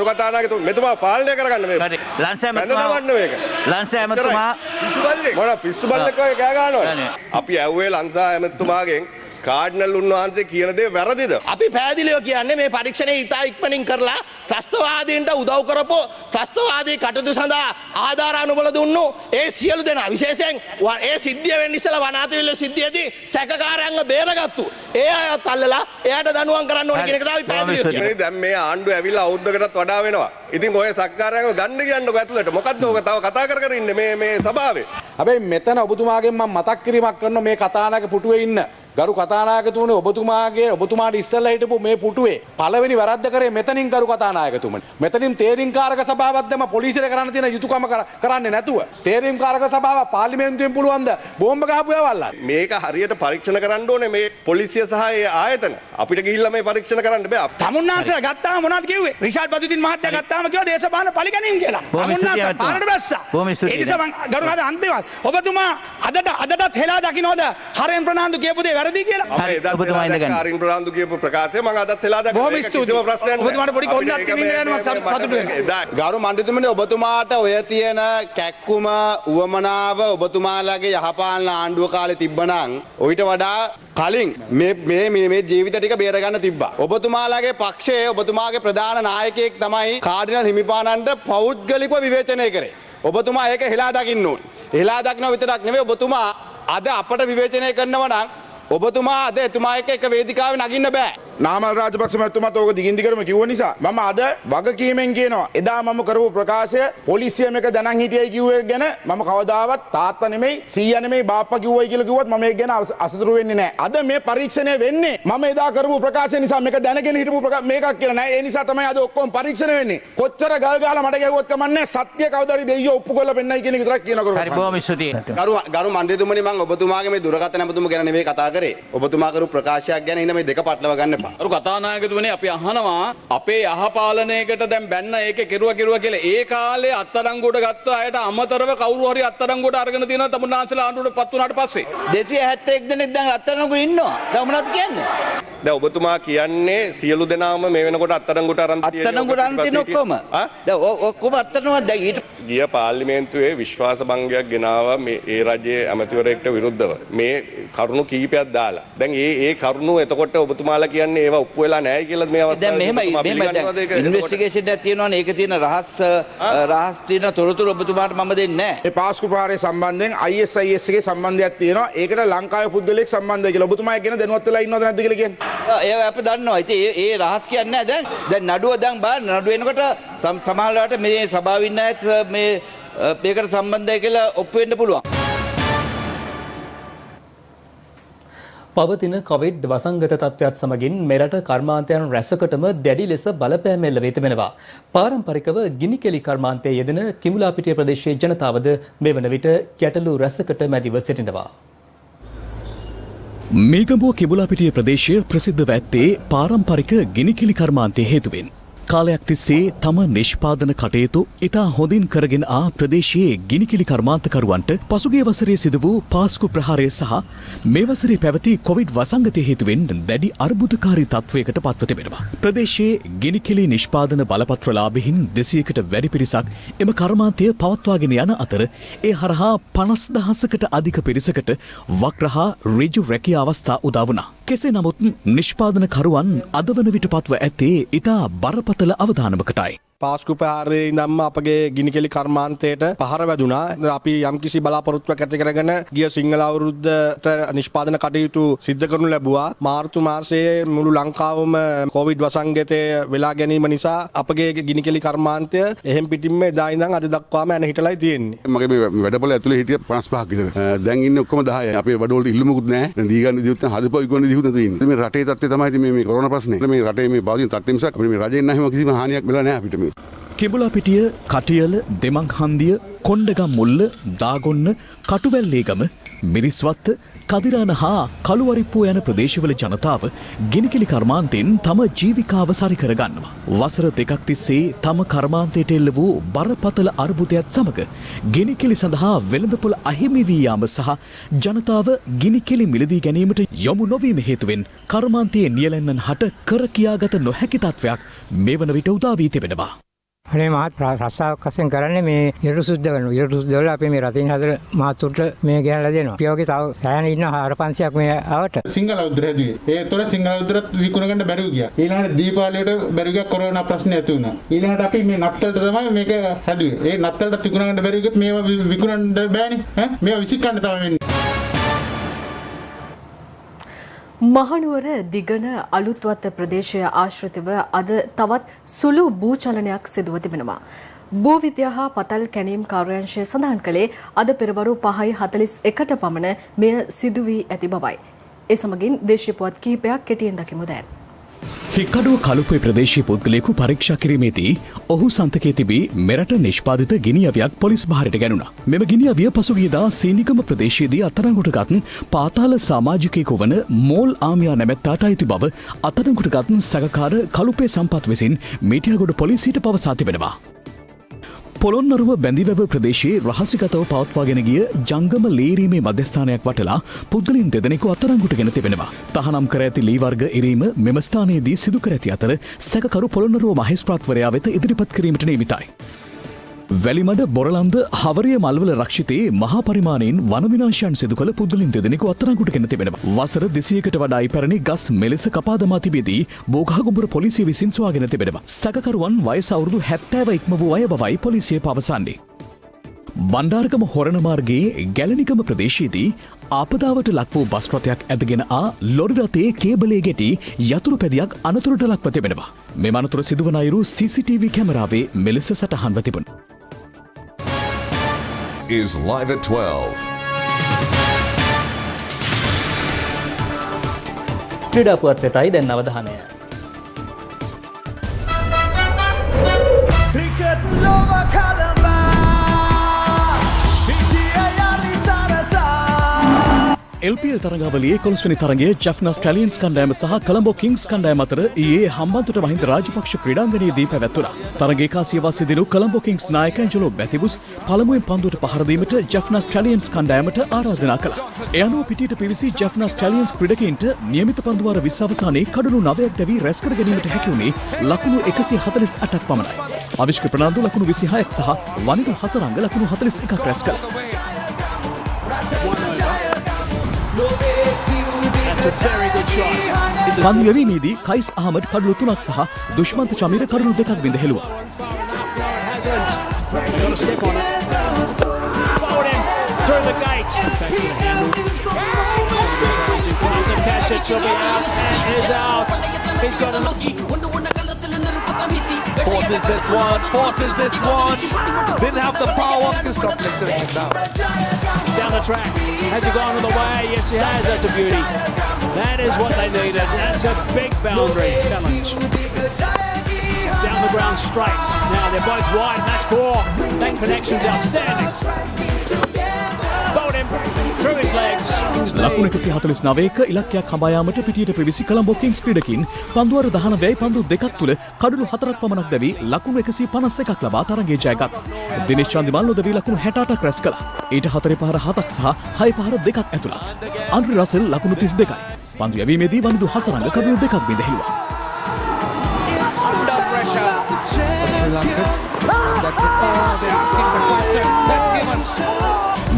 කතානායකතුමනි මෙතුමා පාලනය කරගන්න මේක. ලංසා ඇමතුමා මොන පිස්සු බල්ලෙක් වගේ කෑ ගන්නවද? අපි ඇව්වේ ලංසා ඇමතුමාගෙන් කාඩිනල් උන්වහන්සේ කියන දේ වැරදිද? අපි පැහැදිලිව කියන්නේ මේ පරීක්ෂණය ඉතා ඉක්මනින් කරලා ත්‍රස්තවාදීන්ට උදව් කරපෝ ත්‍රස්තවාදී කටයුතු සඳහා ආධාර අනුබල දුන්නු ඒ සියලු දෙනා විශේෂයෙන් ඒ සිද්ධිය වෙන්න ඉස්සලා වනාතවිල්ල සිද්ධියේදී සැකකාරයන්ව බේරගත්තු ඒ අයත් අල්ලලා එයාට දඬුවම් කරන්න ඕන කියන එක තමයි පැහැදිලිව කියන්නේ. දැන් මේ ආණ්ඩුව ඇවිල්ලා අවුරුද්දකටත් වඩා වෙනවා. ඉතින් ඔය සැකකාරයන්ව ගන්න කියන්නකො ඇතුළට. මොකද්ද ඔක තව කතා කර ඉන්නේ මේ සභාවේ? හැබැයි මෙතන ඔබතුමාගෙන් මම මතක් කිරීමක් කරනවා මේ කතානායක පුටුවේ ඉන්න ගරු කතානායකතුමනි ඔබතුමාට ඉස්සෙල්ලා හිටපු මේ පුටුවේ පළවෙනි වැරද්ද කරේ මෙතනින් ගරු කතානායකතුමනි. මෙතනින් තේරීම්කාරක සභාවක් දැම්ම පොලිසියට කරන්න තියෙන යුතුයකම කරන්නේ නැතුව තේරීම්කාරක සභාව පාර්ලිමේන්තුවෙන් පුළුවන්ද බෝම්බ ගහපු ඒවල්ලා. මේක හරියට පරීක්ෂණ කරන්න ඕනේ මේ පොලිසිය සහ ඒ ආයතන. අපිට ගිහිල්ලා මේ පරීක්ෂණ කරන්න බෑ. තමුන්නාන්සලා ගත්තාම මොනවද කිව්වේ? රිෂාඩ් බදුදින් මහත්තයා ගත්තාම කිව්වා දේශපාලන පරිගණින් කියලා. තමුන්නාන්සලා පාරට බැස්සා. ඒ නිසා මම ගරු කතා අන්තිමවත් ඔබතුමා අදටත් හෙලා දකින්නවද හරෙන් ප්‍රනාන්දු කියපු දේ වැරදි කියලා. ඔබතුමා ඉඳගන්න. කාරින් ප්‍රනාන්දු කියපු ප්‍රකාශය මම අදත් හෙලා දකින්න. බොහොම ස්තුතියි. ඔබතුමාට පොඩි කොන්දක් දෙමින් යනවා සතුටු වෙනවා. ගරු මණ්ඩිතුමනි ඔබතුමාට ඔය තියෙන කැක්කුම උවමනාව ඔබතුමාලගේ යහපාලන ආණ්ඩුව කාලේ තිබ්බනම් ඔయిత වඩා කලින් මේ ජීවිත ටික බේර ගන්න තිබ්බා. ඔබතුමාලගේ පක්ෂයේ ඔබතුමාගේ ප්‍රධාන නායකයෙක් තමයි කාඩිනල් හිමිපාණන්ට පෞද්ගලිකව විවේචනය කරේ. ඔබතුමා ඒක හෙලා දකින්න ඕනේ. හෙලා දක්නව විතරක් නෙවෙයි ඔබතුමා අද අපට විවේචනය කරනවා නම් ඔබතුමා අද එතුමා එක්ක එක වේදිකාවේ නගින්න බෑ. නාමල් රාජපක්ෂ මහත්මයාත් ඕක දිගින් දිගටම කිව්ව නිසා මම අද වගකීමෙන් කියනවා එදා මම කරපු ප්‍රකාශය පොලිසිය මේක දැනන් හිටියයි කිව්වේ ගැන මම කවදාවත් තාත්තා නෙමෙයි සීයා නෙමෙයි බාප්පා කිව්වයි කියලා කිව්වත් මම ඒක ගැන අසතුරු වෙන්නේ නැහැ. අද මේ පරීක්ෂණය වෙන්නේ මම එදා කරපු ප්‍රකාශය නිසා මේක දැනගෙන හිටපු මේකක් කියලා නෑ. ඒ නිසා තමයි අද ඔක්කොම පරීක්ෂණය වෙන්නේ. කොච්චර ගල් ගහලා මට ගැහුවත් කමන්නේ සත්‍ය කවදාරි දෙයියෝ ඔප්පු කරලා පෙන්නයි කියන එක විතරක් කියනකොට. හරි බොහොම ස්තුතියි. ගරු මණ්ඩලතුමනි මම ඔබතුමාගේ මේ දුරකථන ඔබතුමා ගැන නෙවෙයි කතා කරේ. ඔබතුමා කරපු ප්‍රකාශයක් ගැන ඉඳ මේ දෙක පටලව ගන්න එපා. අර කතානායකතුමනි අපි අහනවා අපේ යහපාලනයකට දැන් බැන්න ඒකේ කෙරුවා කියලා ඒ කාලේ අත්අඩංගුවට ගත්ත අයට අමතරව කවුරු හරි අත්අඩංගුවට අරගෙන තියෙනවා තමුන්නාන්සලා ආණ්ඩුවට පත් වුණාට පස්සේ 271 දෙනෙක් දැන් අත්අඩංගුවේ ඉන්නවා. දැන් මොනවද කියන්නේ? දැන් ඔබතුමා කියන්නේ සියලු දෙනාම මේ වෙනකොට අත්අඩංගුවට අරන් තියෙන ඔක්කොම. දැන් ඔක්කොම අත්අඩංගුවට දැන් ඊට ගිය පාර්ලිමේන්තුවේ විශ්වාස භංගයක් ගෙනාවා මේ ඒ රජයේ ඇමතිවරයෙක්ට විරුද්ධව. මේ කරුණු කීපයක් දාලා. දැන් ඒ කරුණු එතකොට ඔබතුමාලා කියන්නේ ඒවා ඔප්පු වෙලා නැහැ කියලා මේ අවස්ථාවේ මෙහෙම ඉන්වෙස්ටිගේෂන් එකක් තියෙනවානේ ඒක තියෙන රහස් තියෙන තොරතුරු ඔබතුමාට මම දෙන්නේ නැහැ. ඒ පාස්කු ප්‍රහාරය සම්බන්ධයෙන් ISIS එකේ සම්බන්ධයක් තියෙනවා. ඒකට ලංකාවේ පුද්ගලයෙක් සම්බන්ධයි කියලා ඔබතුමා කියන දැනුවත් වෙලා ඉන්නවද නැද්ද කියලා කියන්නේ. ඒක අපි දන්නවා. ඉතින් ඒ රහස් කියන්නේ නැහැ දැන් නඩුව දැන් බලන්න නඩුව එනකොට සමහර වෙලාවට මේ සභාවේ ඉන්න අය මේ මේකට සම්බන්ධයි කියලා ඔප්පු වෙන්න පුළුවන්. පවතින කොවිඩ් වසංගත තත්ත්වයක් සමගින් මෙරට කර්මාන්තයන් රැසකටම දැඩි ලෙස බලපෑම් එල්ල වෙ තිබෙනවා. පාරම්පරිකව ගිනිකෙලි කර්මාන්තයේ යෙදෙන කිඹුලාපිටිය ප්‍රදේශයේ ජනතාවද මේ වන විට ගැටලු රැසකට මැදිව සිටිනවා. මේගඹුව කිඹුලාපිටිය ප්‍රදේශය ප්‍රසිද්ධව ඇත්තේ පාරම්පරික ගිනිකිලි කර්මාන්තයේ හේතුවෙන්. කාලයක් තිස්සේ තම නිෂ්පාදන කටයුතු ඉතා හොඳින් කරගෙන ආ ප්‍රදේශයේ ගිනිකිලි කර්මාන්තකරුවන්ට පසුගිය වසරේ සිදු වූ පාස්කු ප්‍රහාරය සහ මේ වසරේ පැවති කොවිඩ් වසංගතය හේතුවෙන් දැඩි අර්බුදකාරී තත්වයකට පත්ව තිබෙනවා. ප්‍රදේශයේ ගිනිකිලි නිෂ්පාදන බලපත්‍රලාභීන් 200කට වැඩි පිරිසක් එම කර්මාන්තය පවත්වාගෙන යන අතර ඒ හරහා 50,000කට අධික පිරිසකට වක්‍රහා ඍජු රැකියා අවස්ථා උදා වුණා. කෙසේ නමුත් නිෂ්පාදනකරුවන් අද වන විට පත්ව ඇත්තේ ඉතා බරපතල අවධානමකටයි. පාස්කු ප්‍රහාරයේ ඉඳන්ම අපගේ ගිනිකෙලි කර්මාන්තයට පහර වැදුනා. අපි යම්කිසි බලාපොරොත්තුවක් ඇති කරගෙන ගිය සිංහල අවුරුද්දට නිෂ්පාදන කටයුතු සිද්ධ කරනු ලැබුවා. මාර්තු මාසයේ මුළු ලංකාවම කොවිඩ් වසංගතය වෙලා ගැනීම නිසා අපගේ ගිනිකෙලි කර්මාන්තය එහෙම් පිටින්ම එදා ඉඳන් අද දක්වාම යන හිටලයි තියෙන්නේ. මගේ මේ වැඩපොළ ඇතුලේ හිටිය 55ක් විතර. දැන් ඉන්නේ ඔක්කොම 10යි. අපේ වැඩවලට ඉල්ලුමකුත් නැහැ. දැන් දී ගන්න දියුත් හදපොයි ඉක්කොන්නේ දියුත් නැතු ඉන්නේ. මේ රටේ තත්ත්වය තමයි මේ කොරෝනා ප්‍රශ්නේ. මේ රටේ මේ බාධිත තත්ත්වෙ නිසා අපිට මේ රජෙන් නැහිම කිසිම හානියක් වෙලා නැහැ අපිට මේ. කිඹුලාපිටිය, කටියල, දෙමංහන්දිය, කොණ්ඩගම් මුල්ල, දාගොන්න, කටුවැල්ලේගම, මිරිස්වත්ත, කදිරාන හා කළුවරිප්පුව යන ප්‍රදේශවල ජනතාව ගිනිකිලි කර්මාන්තයෙන් තම ජීවිකාව සරි කරගන්නවා. වසර දෙකක් තිස්සේ තම කර්මාන්තයට එල්ල වූ බරපතල අර්බුදයත් සමග ගිනිකිලි සඳහා වෙළඳපොළ අහිමි වී යාම සහ ජනතාව ගිනිකිලි මිලදී ගැනීමට යොමු නොවීම හේතුවෙන් කර්මාන්තයේ නියැලෙන්නන් හට කර කියාගත නොහැකි තත්වයක් මේ වන විට උදා වී තිබෙනවා. අනේ මහත් රස්සාවක් වශයෙන් කරන්නේ මේ ඉරටු සුද්ධ කරනවා. ඉරටු සුද්ධ වල අපි මේ රතින් හතර මහතුන්ට මේ ගෙනලා දෙනවා. අපි වගේ තව සෑහෙන ඉන්න 400ක් මේ ආවට. සිංහල උද්දර හැදුවේ. ඒතොර සිංහල උද්දරත් විකුණ ගන්න බැරුව ගියා. ඊළඟට දීපාවලියට බැරුව ගියා කොරෝනා ප්‍රශ්නේ ඇති වුණා. ඊළඟට අපි මේ නත්තලට තමයි මේක හැදුවේ. ඒ නත්තලට විකුණ ගන්න බැරුව ගියොත් මේවා විකුණන්න බෑනේ. මේවා විසිකන්න තමයි වෙන්නේ. මහනුවර දිගන අලුත්වත්ත ප්‍රදේශය ආශ්‍රිතව අද තවත් සුළු භූචලනයක් සිදුව තිබෙනවා. භූවිද්‍යා හා පතල් කැණීම් කාර්යාංශය සඳහන් කළේ අද පෙරවරු 5:41ට පමණ මෙය සිදු වී ඇති බවයි. ඒ සමගින් දේශීය පුවත් කිහිපයක් කෙටියෙන් දකිමු දැන්. හික්කඩුව කළුපේ ප්‍රදේශීය පුද්ගලයෙකු පරීක්ෂා කිරීමේදී ඔහු සන්තකයේ තිබී මෙරට නිෂ්පාදිත ගිනි අවියක් පොලිස් භාරයට ගැනුණා. මෙම ගිනි අවිය පසුගියදා සීනිකම ප්‍රදේශයේදී අත්අඩංගුවටගත් පාතාල සමාජිකයෙකු වන මෝල් ආමියා නැමැත්තාට අයිති බව අත්අඩංගුවටගත් සැකකාර කළුපේ සම්පත් විසින් මීටියාගොඩ පොලිසියට පවසා තිබෙනවා. පොළොන්නරුව බැඳිවැව ප්‍රදේශයේ රහසිගතව පවත්වාගෙන ගිය ජංගම ලේරීමේ මධ්‍යස්ථානයක් වටලා පුද්ගලයන් දෙදෙනෙකු අත්අඩංගුවටගෙන තිබෙනවා. තහනම් කර ඇති ලී වර්ග එරීම මෙම ස්ථානයේදී සිදු කර ඇති අතර සැකකරු පොළොන්නරුව මහේස්ත්‍රාත්වරයා වෙත ඉදිරිපත් කිරීමට නියමිතයි. වැලිමඩ බොරලන්ද හවරිය මල්වල රක්ෂිතයේ මහා පරිමාණයෙන් වන විනාශයන් සිදු කළ පුද්ගලයන් දෙදෙනෙකු අත්අඩංගුවටගෙන තිබෙනවා. වසර 200කට වඩා ඉපැරණි ගස් මෙලෙස කපා දමා තිබෙදී බෝගහගොඹුර පොලිසිය විසින් සොයාගෙන තිබෙනවා. සැකකරුවන් වයස අවුරුදු 70 ඉක්ම වූ අය බවයි පොලිසිය පවසන්නේ. බණ්ඩාරගම හොරණ මාර්ගයේ ගැලනිකම ප්‍රදේශයේදී ආපදාවට ලක් වූ බස් රථයක් ඇදගෙන ආ ලොරි රථයේ කේබලයේ ගැටි යතුරු පැදියක් අනතුරට ලක්ව තිබෙනවා. මෙම අනතුර සිදුවන අයුරු CCTV කැමරාවේ මෙලෙස සටහන්ව තිබුණා. Is live at 12. ක්‍රීඩා පුවත් වෙතයි දැන් අවධානය. Cricket Nova Kalamba LPL තරගාවලියේ 11 වෙනි තරගයේ ජැෆ්නා ස්ටැලියන්ස් කණ්ඩායම සහ කොලම්බෝ කිංග්ස් කණ්ඩායම අතර ඊයේ හම්බන්තොට මහින්ද රාජපක්ෂ ක්‍රීඩාංගණයේදී පැවැත්වුණා. තරගයේ කාසියවාසී දිනු කොලම්බෝ කිංග්ස් නායක ඇන්ජලෝ බැතිබුස් පළමුවෙන් පන්දුවට පහර දීමට ජැෆ්නා ස්ටැලියන්ස් කණ්ඩායමට ආරාධනා කළා. ඒ අනුව පිටියට පිවිසි ජැෆ්නා ස්ටැලියන්ස් ක්‍රීඩකයින්ට නියමිත පන්දු වාර 20 අවසානයේ කඩලු 9ක් දැවී රැස් කර ගැනීමට හැකි වුණේ ලකුණු 148ක් පමණයි. අවිෂ්ක ප්‍රනාන්දු ලකුණු 26ක් සහ වනිදු හසරංග ලකුණු 41ක් රැස් කළා. පන්දු යැවීමේදී කයිස් අහමඩ් කඩලු 3ක් සහ දුෂ්මන්ත චමීර කඩලු 2ක් විඳ හෙළුවා. Forces this one. Didn't have the power to stop Lichtenstein down. Down the track. Has he gone all the way? Yes, he has. That's a beauty. That is what they needed. That's a big boundary challenge. Down the ground straight. Now they're both wide. That's 4. That connection's outstanding. Bowled him through his legs. ලකුණු 149ක ඉලක්කයක් හඹා යාමට පිටියට පිවිසි කොලම්බෝ කිංග්ස් ක්‍රීඩකින් පන්දුවර 19යි පන්දු දෙකක් තුල කඩලු 4ක් පමණක් දැවි ලකුණු 151ක් ලබා තරගයේ ජයගත්. දිනේෂ් චන්දිමල් නොදවි ලකුණු 68ක් රැස් කළා. ඊට 4 පහර 7ක් සහ 6 පහර 2ක් ඇතුළත්. ආන්ඩ්‍රි රසල් ලකුණු 32යි. පන්දු යැවීමේදී වනිදු හසරංග කඩලු 2ක් බිඳ හෙළුවා. Under pressure.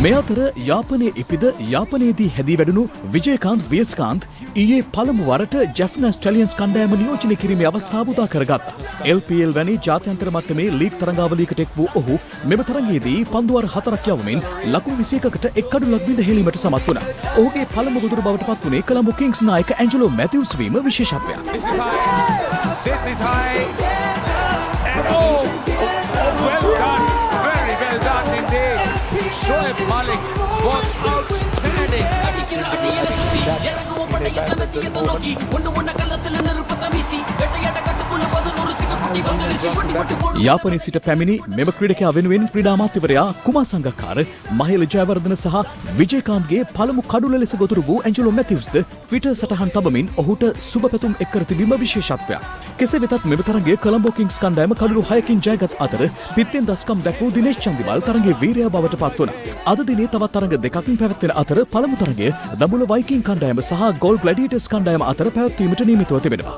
මේ අතර යාපනයේ ඉපිද යාපනයේදී හැදී වැඩුණු විජයකාන්ත් වියස්කාන්ත් ඊයේ පළමු වරට ජැෆ්නා ස්ටැලියන්ස් කණ්ඩායම නියෝජනය කිරීමේ අවස්ථාව උදා කරගත්තා. LPL වැනි ජාත්‍යන්තර මට්ටමේ ලීග් තරගාවලියකට එක් වූ ඔහු මෙම තරගයේදී පන්දුවර 4ක් යවමින් ලකුණු 21කට එක් කඩුලක් බිඳ හෙළීමට සමත් වුණා. ඔහුගේ පළමු ගොදුරු බවට පත් වුණේ කොලම්බෝ කිංග්ස් නායක ඇන්ජලෝ මැතිව්ස් වීම විශේෂත්වයක්. This is high. And well done. Very well done indeed. Shoaib Malik was outstanding. යාපනයේ සිට පැමිණි මෙම ක්‍රීඩකයා වෙනුවෙන් ක්‍රීඩා අමාත්‍යවරයා කුමාර් සංගක්කාර මහේල ජයවර්ධන සහ විජේකාන්ත්ගේ පළමු කඩුල ලෙස ගොදුරු වූ ඇන්ජලෝ මැතිව්ස්ද ට්විටර් සටහන් තබමින් ඔහුට සුබ පැතුම් එක් කර තිබීම විශේෂත්වයක්. කෙසේ වෙතත් මෙම තරගයේ කොලම්බෝ කිංග්ස් කණ්ඩායම කඩුළු 6කින් ජයගත් අතර පිත්තෙන් දස්කම් දැක්වූ දිනේෂ් චන්දිමල් තරගයේ වීරයා බවට පත් වුණා. අද දිනේ තවත් තරග දෙකක් පැවැත්වෙන අතර පළමු තරගය දඹුල වයිකින් කණ්ඩායම සහ ගෝල් ග්ලැඩියේටර්ස් කණ්ඩායම අතර පැවැත්වීමට නියමිතව තිබෙනවා.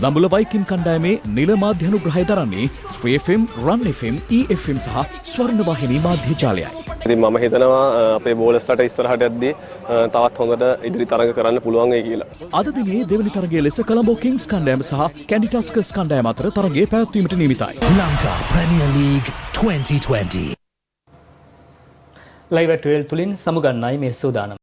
දඹුල වයිකින් කණ්ඩායමේ නිල මාධ්‍යානුග්‍රහය දරන්නේ 3FM, Run FM, EFM සහ ස්වර්ණවාහිනී මාධ්‍ය ජාලයයි. ඉතින් මම හිතනවා අපේ බෝලර්ස්ලාට ඉස්සරහට යද්දී තවත් හොඳට ඉදිරි තරඟ කරන්න පුළුවන් වෙයි කියලා. අද දිනේ දෙවනි තරගයේ ලෙස කොලම්බෝ කිංග්ස් කණ්ඩායම සහ කැන්ඩි ටස්කර්ස් කණ්ඩායම අතර තරගයේ පැවැත්වීමට නියමිතයි. Lanka Premier League 2020. ලයිව් 12 තුලින් සමුගන්නයි මේ සූදානම.